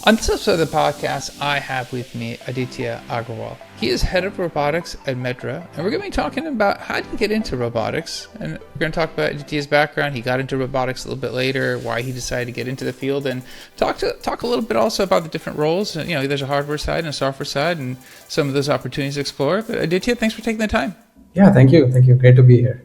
On this episode of the podcast, I have with me Aditya Agarwal. He is Head of Robotics at Medra, and we're going to be talking about how do you get into robotics. And we're going to talk about Aditya's background. He got into robotics a little bit later, why he decided to get into the field, and talk a little bit also about the different roles. You know, there's a hardware side and a software side, and some of those opportunities to explore. But Aditya, thanks for taking the time. Yeah, thank you. Thank you. Great to be here.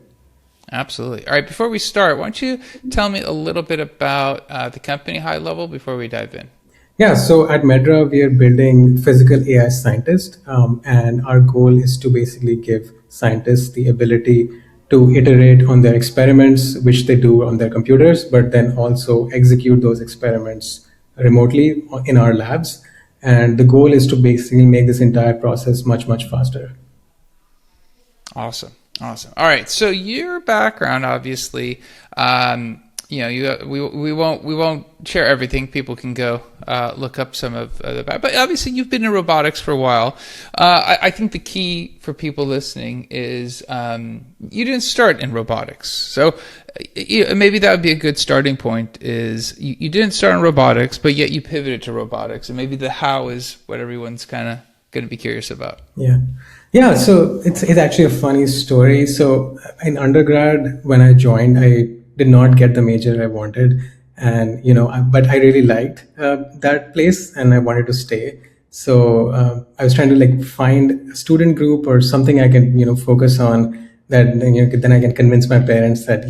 Absolutely. All right, before we start, why don't you tell me a little bit about the company high level before we dive in? Yeah, so at Medra, we are building physical AI scientists, and our goal is to basically give scientists the ability to iterate on their experiments, which they do on their computers, but then also execute those experiments remotely in our labs. And the goal is to basically make this entire process much, much faster. Awesome. All right. So your background, obviously, we won't share everything. People can go look up some of the back. But obviously, you've been in robotics for a while. I think the key for people listening is you didn't start in robotics. So maybe that would be a good starting point. Is you didn't start in robotics, but yet you pivoted to robotics, and maybe the how is what everyone's kind of going to be curious about. Yeah. So it's actually a funny story. So in undergrad, when I joined, I did not get the major I wanted, and but I really liked that place, and I wanted to stay. So I was trying to find a student group or something I can focus on that then I can convince my parents that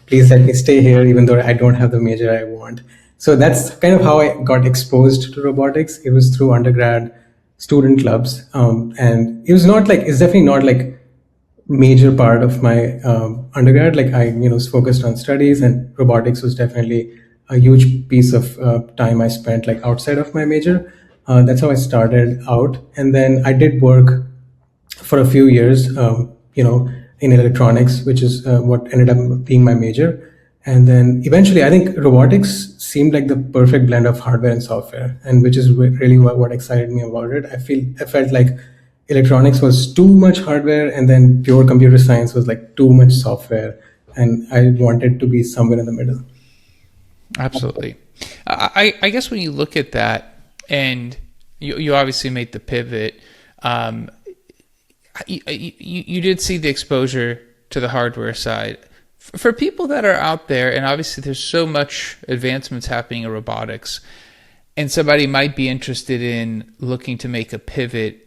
please let me stay here even though I don't have the major I want. So that's kind of how I got exposed to robotics. It was through undergrad student clubs, and it's definitely not major part of my undergrad. I was focused on studies, and robotics was definitely a huge piece of time I spent outside of my major. That's how I started out, and then I did work for a few years in electronics, which is what ended up being my major. And then eventually I think robotics seemed like the perfect blend of hardware and software, and which is really what excited me about it. I felt like electronics was too much hardware, and then pure computer science was too much software, and I wanted to be somewhere in the middle. Absolutely. I guess when you look at that, and you obviously made the pivot, you did see the exposure to the hardware side. For people that are out there, and obviously there's so much advancements happening in robotics, and somebody might be interested in looking to make a pivot,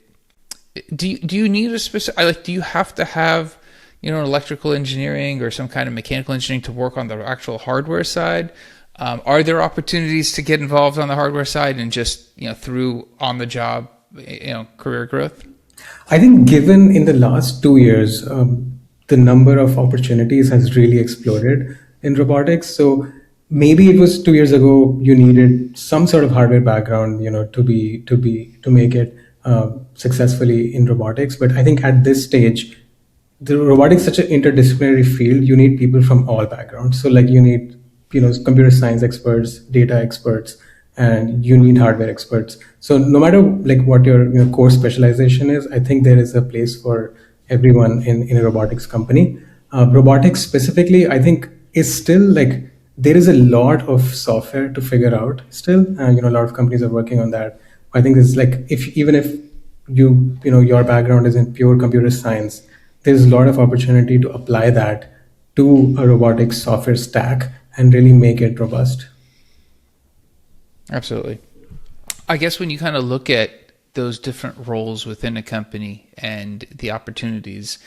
do you need a specific, do you have to have electrical engineering or some kind of mechanical engineering to work on the actual hardware side? Are there opportunities to get involved on the hardware side and just through on the job career growth? I think given in the last 2 years, the number of opportunities has really exploded in robotics. So maybe it was 2 years ago you needed some sort of hardware background to make it successfully in robotics. But I think at this stage, the robotics is such an interdisciplinary field. You need people from all backgrounds. So you need computer science experts, data experts, and you need hardware experts. So no matter what your core specialization is, I think there is a place for everyone in a robotics company. Robotics specifically, I think, is still there is a lot of software to figure out still. A lot of companies are working on that. I think it's even if your background is in pure computer science, there's a lot of opportunity to apply that to a robotics software stack and really make it robust. Absolutely. I guess when you kind of look at those different roles within a company and the opportunities,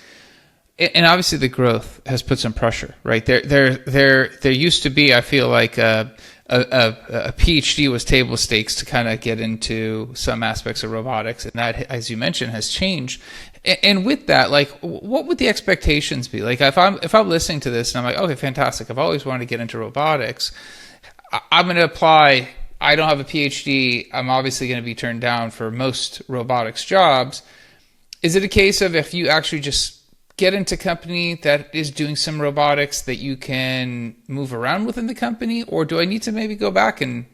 and obviously the growth has put some pressure, right? There used to be, I feel like a PhD was table stakes to kind of get into some aspects of robotics, and that, as you mentioned, has changed. And with that, what would the expectations be? If I'm listening to this and I'm like, okay, fantastic, I've always wanted to get into robotics, I'm going to apply. I don't have a PhD. I'm obviously going to be turned down for most robotics jobs. Is it a case of if you actually just get into a company that is doing some robotics that you can move around within the company, or do I need to maybe go back and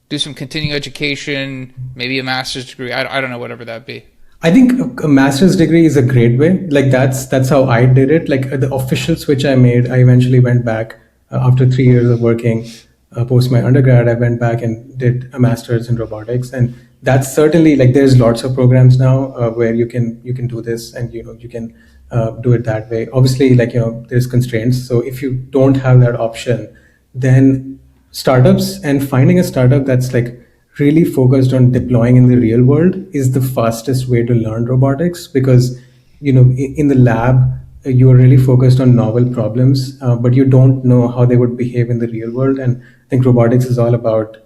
do some continuing education, maybe a master's degree? I don't know, whatever that be. I think a master's degree is a great way. That's how I did it. The official switch I made, I eventually went back after 3 years of working post my undergrad, I went back and did a master's in robotics, and that's certainly like there's lots of programs now where you can do this, and you can do it that way. Obviously, like there's constraints. So if you don't have that option, then startups and finding a startup that's like really focused on deploying in the real world is the fastest way to learn robotics, because in the lab you are really focused on novel problems, but you don't know how they would behave in the real world. And I think robotics is all about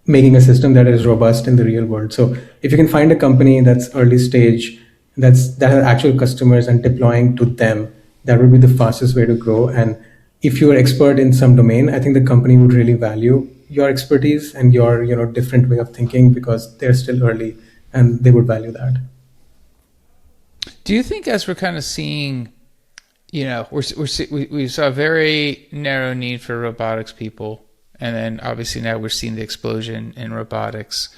making a system that is robust in the real world. So if you can find a company that's early stage, that has actual customers and deploying to them, that would be the fastest way to grow. And if you're expert in some domain, I think the company would really value your expertise and your different way of thinking, because they're still early and they would value that. Do you think, as we're kind of seeing, we saw a very narrow need for robotics people, and then obviously now we're seeing the explosion in robotics.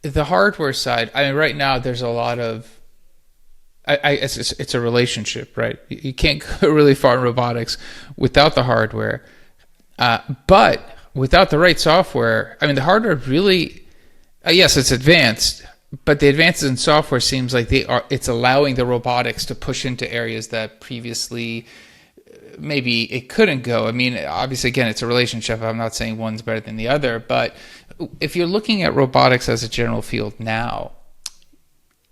The hardware side, I mean, right now there's a lot of, it's a relationship, right? You can't go really far in robotics without the hardware, but without the right software, I mean, the hardware really, yes, it's advanced, but the advances in software seems like it's allowing the robotics to push into areas that previously maybe it couldn't go. I mean, obviously, again, it's a relationship. I'm not saying one's better than the other, but if you're looking at robotics as a general field now,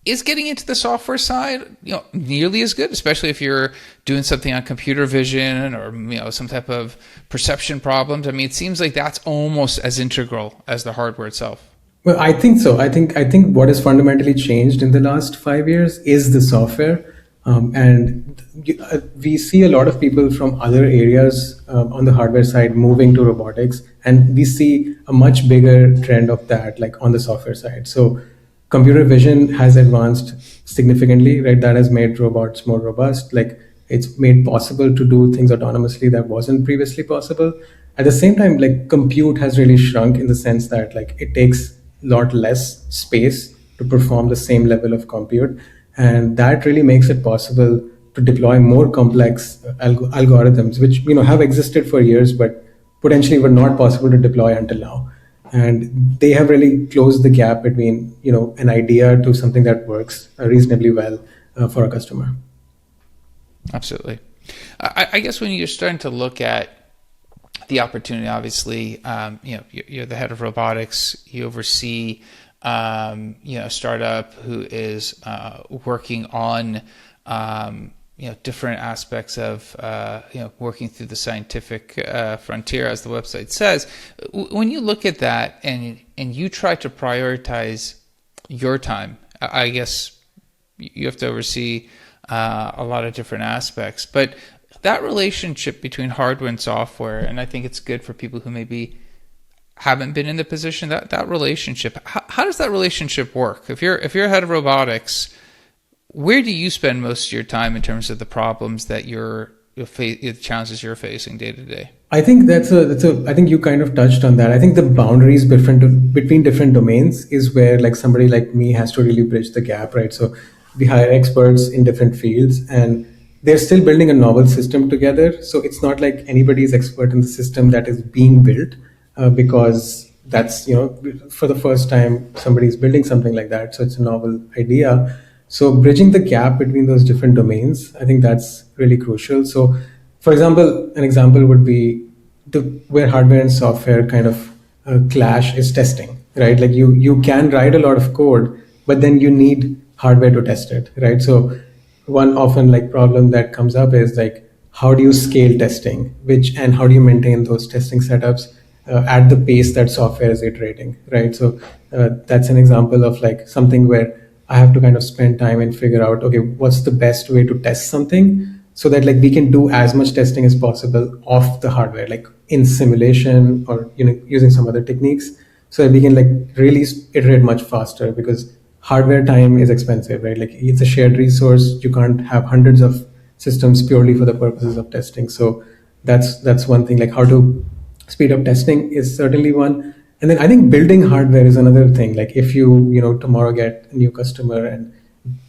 is getting into the software side, nearly as good, especially if you're doing something on computer vision or, some type of perception problems? I mean, it seems like that's almost as integral as the hardware itself. Well, I think so. I think what has fundamentally changed in the last 5 years is the software, and we see a lot of people from other areas on the hardware side moving to robotics, and we see a much bigger trend of that, like on the software side. So, computer vision has advanced significantly, right? That has made robots more robust. Like it's made possible to do things autonomously that wasn't previously possible. At the same time, like compute has really shrunk in the sense that like it takes lot less space to perform the same level of compute, and that really makes it possible to deploy more complex algorithms, which have existed for years but potentially were not possible to deploy until now. And they have really closed the gap between an idea to something that works reasonably well for a customer. Absolutely. I guess when you're starting to look at the opportunity, obviously, you're the head of robotics. You oversee, a startup who is working on, different aspects of, working through the scientific frontier, as the website says. When you look at that and you try to prioritize your time, I guess you have to oversee a lot of different aspects, but that relationship between hardware and software, and I think it's good for people who maybe haven't been in the position, that relationship, how does that relationship work? If you're head of robotics, where do you spend most of your time in terms of the problems that the challenges you're facing day to day? I think I think you kind of touched on that. I think the boundaries between different domains is where like somebody like me has to really bridge the gap, right? So we hire experts in different fields, and they're still building a novel system together. So it's not like anybody's expert in the system that is being built, because that's, for the first time somebody's building something like that. So it's a novel idea. So bridging the gap between those different domains, I think that's really crucial. So for example, an example would be where hardware and software kind of clash is testing, right? Like you can write a lot of code, but then you need hardware to test it, right? So one often like problem that comes up is like, how do you scale testing, and how do you maintain those testing setups at the pace that software is iterating, right? So that's an example of like something where I have to kind of spend time and figure out, okay, what's the best way to test something so that like we can do as much testing as possible off the hardware, like in simulation or using some other techniques, so that we can like really iterate much faster, because hardware time is expensive, right? Like it's a shared resource. You can't have hundreds of systems purely for the purposes of testing. So that's one thing. Like how to speed up testing is certainly one. And then I think building hardware is another thing. Like if you tomorrow get a new customer and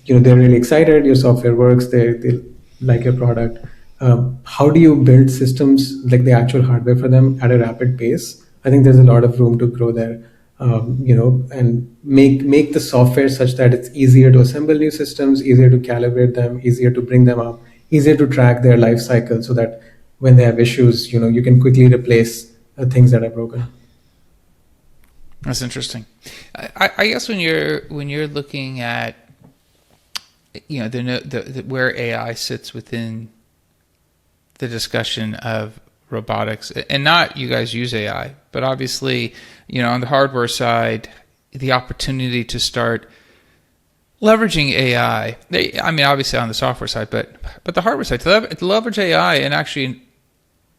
they're really excited, your software works, they like your product. How do you build systems like the actual hardware for them at a rapid pace I think there's a lot of room to grow there. And make the software such that it's easier to assemble new systems, easier to calibrate them, easier to bring them up, easier to track their life cycle, so that when they have issues, you can quickly replace things that are broken. That's interesting. I guess when you're looking at where AI sits within the discussion of robotics, and not you guys use AI, but obviously, on the hardware side, the opportunity to start leveraging AI. I mean, obviously on the software side, but the hardware side, to leverage AI and actually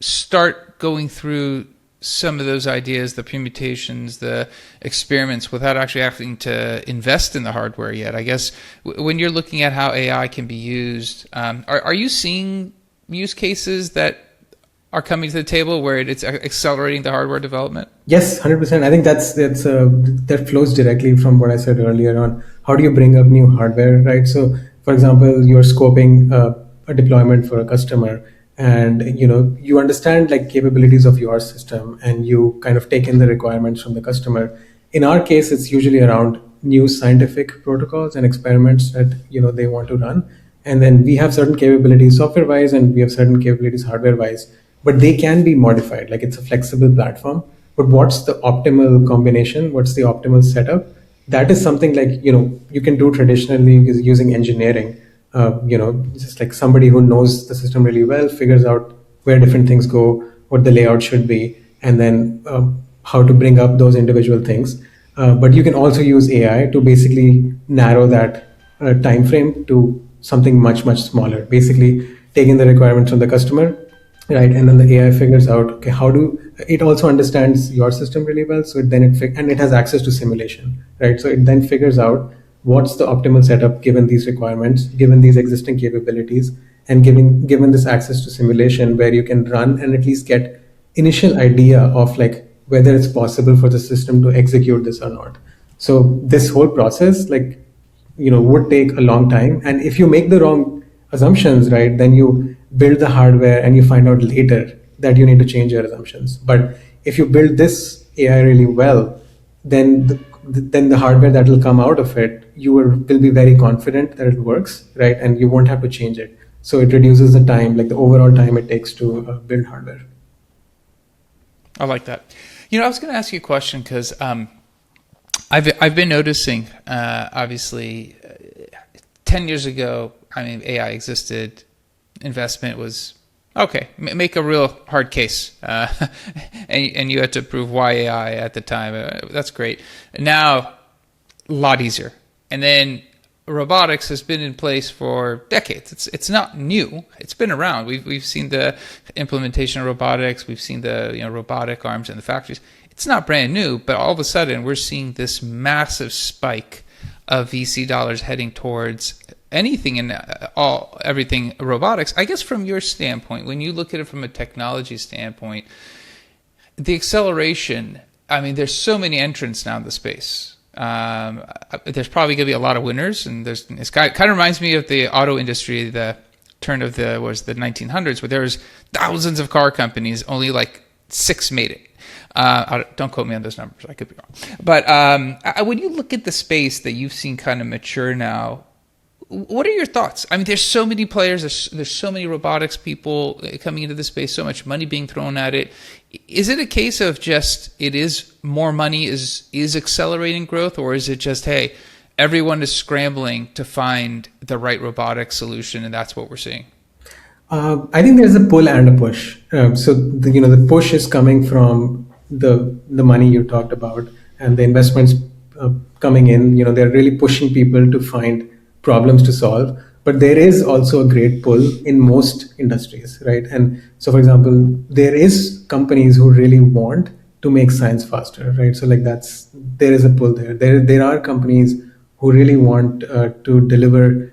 start going through some of those ideas, the permutations, the experiments, without actually having to invest in the hardware yet. I guess when you're looking at how AI can be used, are you seeing use cases that are coming to the table where it's accelerating the hardware development? Yes, 100%. I think that flows directly from what I said earlier on how do you bring up new hardware, right? So, for example, you're scoping a deployment for a customer, and you understand like capabilities of your system, and you kind of take in the requirements from the customer. In our case, it's usually around new scientific protocols and experiments that they want to run, and then we have certain capabilities software wise, and we have certain capabilities hardware wise, but they can be modified. Like, it's a flexible platform, but what's the optimal combination, what's the optimal setup, that is something like you can do traditionally using engineering. Just like somebody who knows the system really well figures out where different things go, what the layout should be, and then how to bring up those individual things. But you can also use AI to basically narrow that time frame to something much, much smaller. Basically, taking the requirements from the customer, right, and then the AI figures out, okay, how do it also understands your system really well, so and it has access to simulation, right? So it then figures out what's the optimal setup given these requirements, given these existing capabilities, and given this access to simulation, where you can run and at least get initial idea of like whether it's possible for the system to execute this or not. So this whole process, like, would take a long time, and if you make the wrong assumptions, right, then you build the hardware and you find out later that you need to change your assumptions. But if you build this AI really well, then the hardware that will come out of it, you will be very confident that it works, right, and you won't have to change it. So it reduces the time, like the overall time it takes to build hardware. I like that. I was going to ask you a question because I've been noticing, obviously, 10 years ago, I mean, AI existed, investment was okay, make a real hard case, and you had to prove why AI at the time. That's great. Now, a lot easier. And then robotics has been in place for decades. It's not new. It's been around. We've seen the implementation of robotics. We've seen the robotic arms in the factories. It's not brand new, but all of a sudden we're seeing this massive spike of VC dollars heading towards anything and everything robotics. I guess from your standpoint, when you look at it from a technology standpoint, the acceleration, I mean, there's so many entrants now in the space. There's probably going to be a lot of winners, and it kind of reminds me of the auto industry, the turn of the 1900s, where there was thousands of car companies, only like 6 made it. Don't quote me on those numbers, I could be wrong. But when you look at the space that you've seen kind of mature now, what are your thoughts? I mean, there's so many players, there's so many robotics people coming into the space, so much money being thrown at it. Is it a case of just it is more money is accelerating growth, or is it just, hey, everyone is scrambling to find the right robotic solution, and that's what we're seeing? I think there's a pull and a push. So the push is coming from the money you talked about, and the investments coming in. They're really pushing people to find problems to solve. But there is also a great pull in most industries, right? And so, for example, there is companies who really want to make science faster, right? So like there is a pull there. There are companies who really want to deliver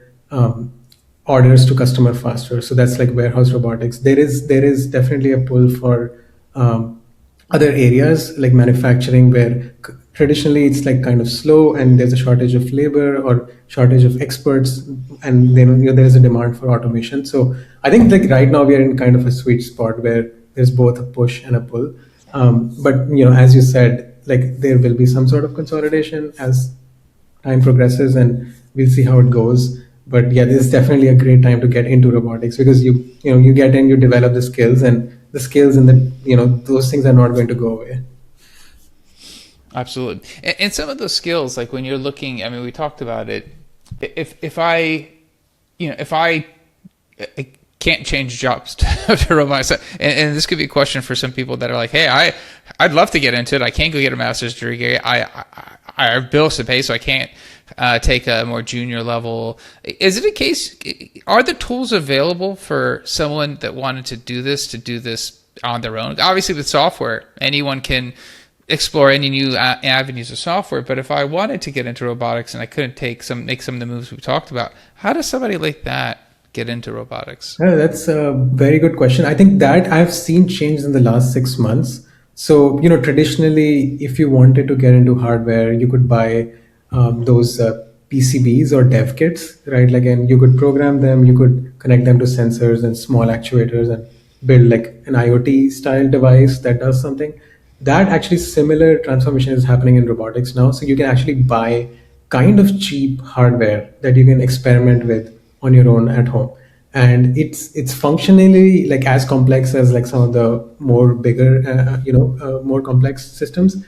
orders to customer faster. So that's like warehouse robotics. There is definitely a pull for other areas like manufacturing, where traditionally it's like kind of slow and there's a shortage of labor or shortage of experts, and then there is a demand for automation. So I think like right now we are in kind of a sweet spot where there's both a push and a pull. But as you said, like there will be some sort of consolidation as time progresses, and we'll see how it goes. But yeah, this is definitely a great time to get into robotics because you get in, you develop the skills, and the skills and the those things are not going to go away. Absolutely. And some of those skills, like when you're looking, I mean, we talked about it. If I, if I can't change jobs to robotics, and this could be a question for some people that are like, hey, I'd love to get into it. I can't go get a master's degree. I have bills to pay, so I can't take a more junior level. Is it a case? Are the tools available for someone that wanted to do this on their own? Obviously, with software, anyone can explore any new avenues of software. But if I wanted to get into robotics and I couldn't make some of the moves we talked about, how does somebody like that get into robotics? Yeah, that's a very good question. I think that I've seen change in the last 6 months. So, traditionally, if you wanted to get into hardware, you could buy those PCBs or dev kits, right? Like, and you could program them, you could connect them to sensors and small actuators and build like an IoT style device that does something. That actually similar transformation is happening in robotics now. So you can actually buy kind of cheap hardware that you can experiment with on your own at home, and it's functionally like as complex as like some of the more bigger more complex systems.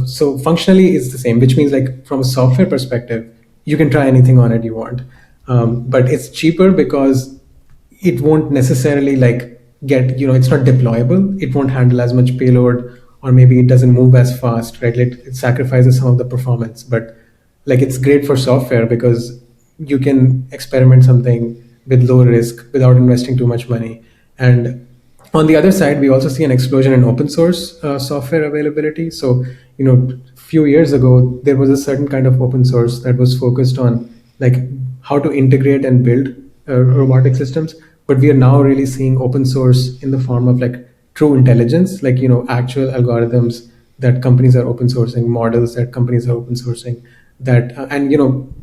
So functionally it's the same, which means like from a software perspective you can try anything on it you want. But it's cheaper because it won't necessarily like get it's not deployable, it won't handle as much payload, or maybe it doesn't move as fast, right? Like it sacrifices some of the performance, but like it's great for software because you can experiment something with low risk without investing too much money. And on the other side, we also see an explosion in open source software availability. So few years ago there was a certain kind of open source that was focused on like how to integrate and build robotic systems, but we are now really seeing open source in the form of like true intelligence, like actual algorithms that companies are open sourcing, models that companies are open sourcing, that and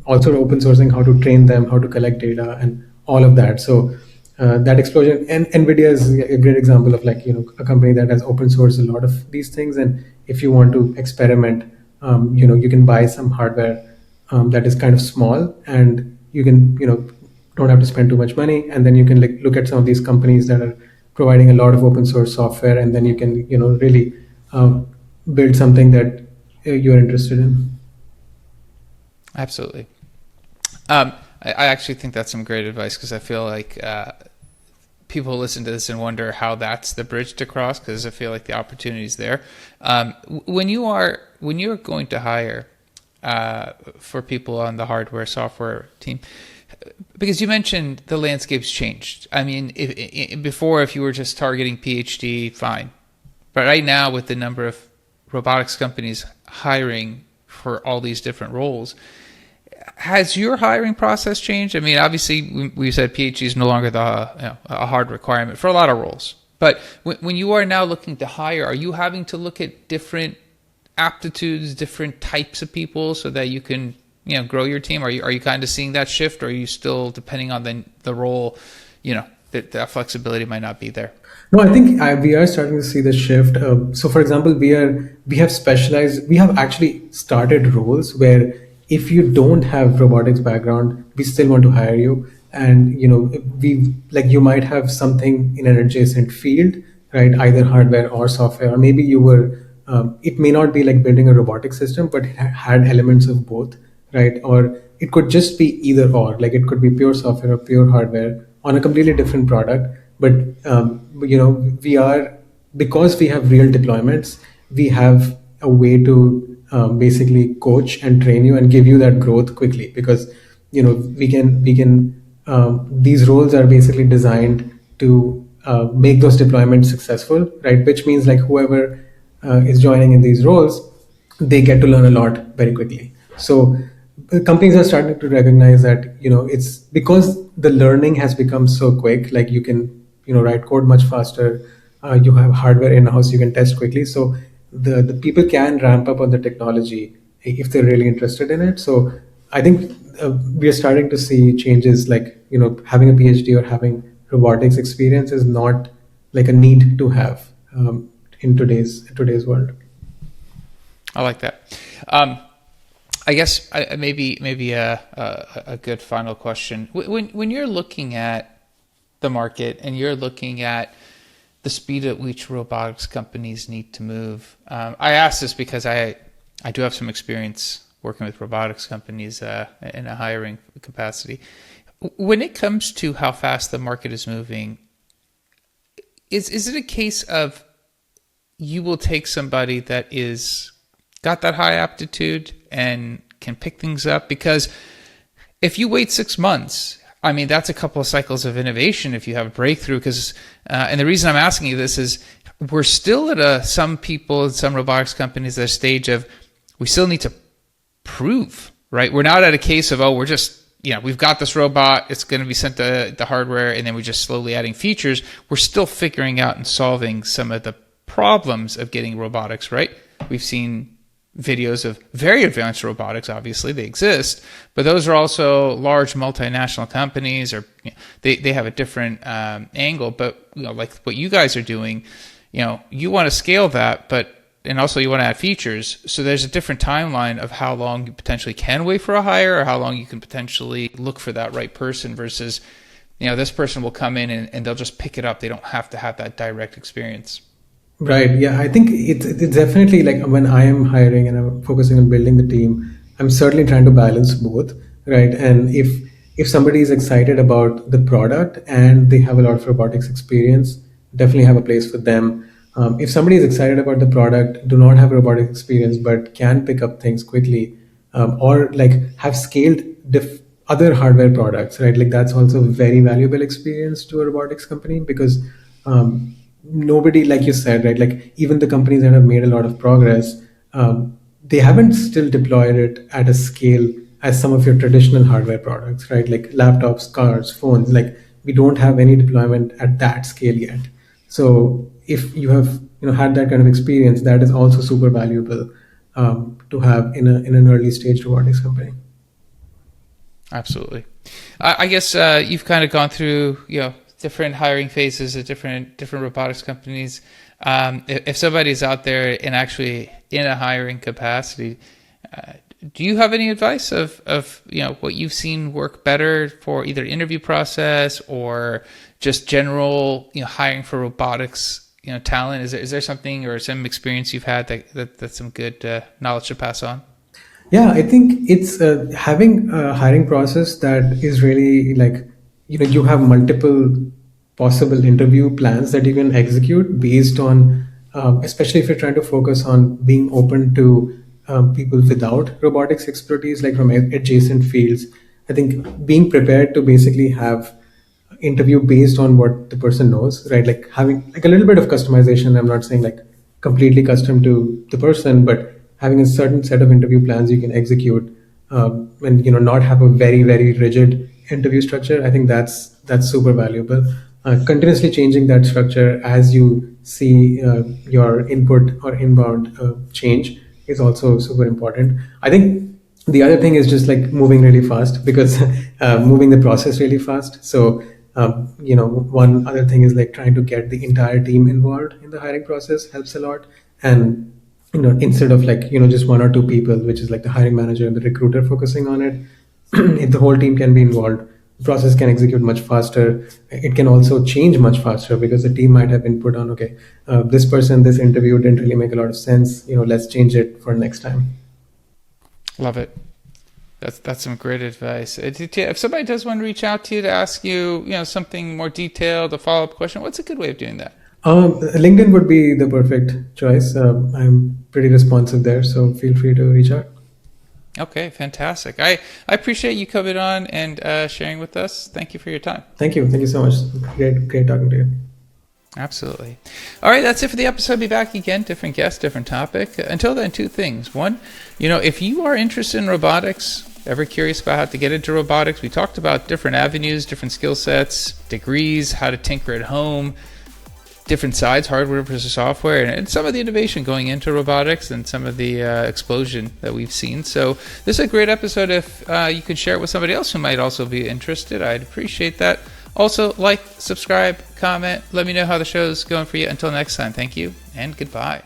also open sourcing how to train them, how to collect data, and all of that. So that explosion, and Nvidia is a great example of like a company that has open sourced a lot of these things. And if you want to experiment, you can buy some hardware that is kind of small, and you can don't have to spend too much money, and then you can like look at some of these companies that are providing a lot of open source software, and then you can really build something that you're interested in. Absolutely. I actually think that's some great advice because I feel like people listen to this and wonder how that's the bridge to cross, because I feel like the opportunity is there. When you're going to hire for people on the hardware software team, because you mentioned the landscape's changed. I mean, before, if you were just targeting PhD, fine. But right now, with the number of robotics companies hiring for all these different roles, has your hiring process changed? I mean, obviously, we said PhD is no longer a hard requirement for a lot of roles. But when you are now looking to hire, are you having to look at different aptitudes, different types of people, so that you can grow your team? Are you kind of seeing that shift, or are you still depending on the role? That flexibility might not be there. No, I think we are starting to see the shift. So, for example, we have actually started roles where if you don't have robotics background, we still want to hire you. And you might have something in an adjacent field, right? Either hardware or software, or maybe you were. It may not be like building a robotic system, but it had elements of both, right? Or it could just be either or, like it could be pure software or pure hardware on a completely different product. But we are, because we have real deployments, we have a way to basically coach and train you and give you that growth quickly, because we can these roles are basically designed to make those deployments successful, right? Which means like whoever is joining in these roles, they get to learn a lot very quickly. So companies are starting to recognize that it's because the learning has become so quick. Like you can write code much faster. You have hardware in house, you can test quickly. So the people can ramp up on the technology if they're really interested in it. So I think we are starting to see changes, like having a PhD or having robotics experience is not like a need to have. in today's world. I like that. I guess maybe a good final question. When you're looking at the market and you're looking at the speed at which robotics companies need to move, I ask this because I do have some experience working with robotics companies in a hiring capacity. When it comes to how fast the market is moving, is it a case of you will take somebody that is got that high aptitude and can pick things up? Because if you wait 6 months, I mean, that's a couple of cycles of innovation if you have a breakthrough. Because and the reason I'm asking you this is we're still at some people, some robotics companies, at a stage of we still need to prove, right? We're not at a case of, we're just, we've got this robot, it's going to be sent to the hardware, and then we're just slowly adding features. We're still figuring out and solving some of the problems of getting robotics, right? We've seen videos of very advanced robotics, obviously they exist, but those are also large multinational companies, or they have a different angle. But like what you guys are doing, you want to scale that, and also you want to add features. So there's a different timeline of how long you potentially can wait for a hire, or how long you can potentially look for that right person versus, this person will come in and they'll just pick it up. They don't have to have that direct experience. Right. Yeah. I think it's definitely like when I am hiring and I'm focusing on building the team, I'm certainly trying to balance both. Right. And if somebody is excited about the product and they have a lot of robotics experience, definitely have a place for them. If somebody is excited about the product, do not have robotics experience, but can pick up things quickly, or like have scaled other hardware products, right? Like that's also a very valuable experience to a robotics company, because nobody, like you said, right, like even the companies that have made a lot of progress, they haven't still deployed it at a scale as some of your traditional hardware products, right? Like laptops, cars, phones. Like we don't have any deployment at that scale yet. So if you have had that kind of experience, that is also super valuable to have in an early stage robotics company. Absolutely. I guess you've kind of gone through different hiring phases at different robotics companies. If somebody's out there and actually in a hiring capacity, do you have any advice of what you've seen work better for either interview process or just general hiring for robotics talent? Is there something or some experience you've had that's some good knowledge to pass on? Yeah, I think it's having a hiring process that is really like, you have multiple possible interview plans that you can execute based on, especially if you're trying to focus on being open to people without robotics expertise, like from adjacent fields. I think being prepared to basically have interview based on what the person knows, right? Like having like a little bit of customization. I'm not saying like completely custom to the person, but having a certain set of interview plans you can execute, and not have a very, very rigid interview structure. I think that's super valuable. Continuously changing that structure as you see your input or inbound change is also super important. I think the other thing is just like moving really fast, because moving the process really fast. So one other thing is like trying to get the entire team involved in the hiring process helps a lot. And instead of like just one or two people, which is like the hiring manager and the recruiter focusing on it, if the whole team can be involved, the process can execute much faster. It can also change much faster because the team might have input on, okay, this interview didn't really make a lot of sense, let's change it for next time. Love it. That's some great advice. If somebody does want to reach out to you to ask you something more detailed, a follow-up question, what's a good way of doing that? LinkedIn would be the perfect choice. I'm pretty responsive there, so feel free to reach out. Okay, fantastic. I appreciate you coming on and sharing with us. Thank you for your time. Thank you. Thank you so much. Great talking to you. Absolutely. All right, that's it for the episode. I'll be back again. Different guest, different topic. Until then, two things. One, if you are interested in robotics, ever curious about how to get into robotics, we talked about different avenues, different skill sets, degrees, how to tinker at home, different sides, hardware versus software, and some of the innovation going into robotics and some of the explosion that we've seen. So this is a great episode. If you could share it with somebody else who might also be interested, I'd appreciate that. Also, like, subscribe, comment, let me know how the show's going for you. Until next time, thank you and goodbye.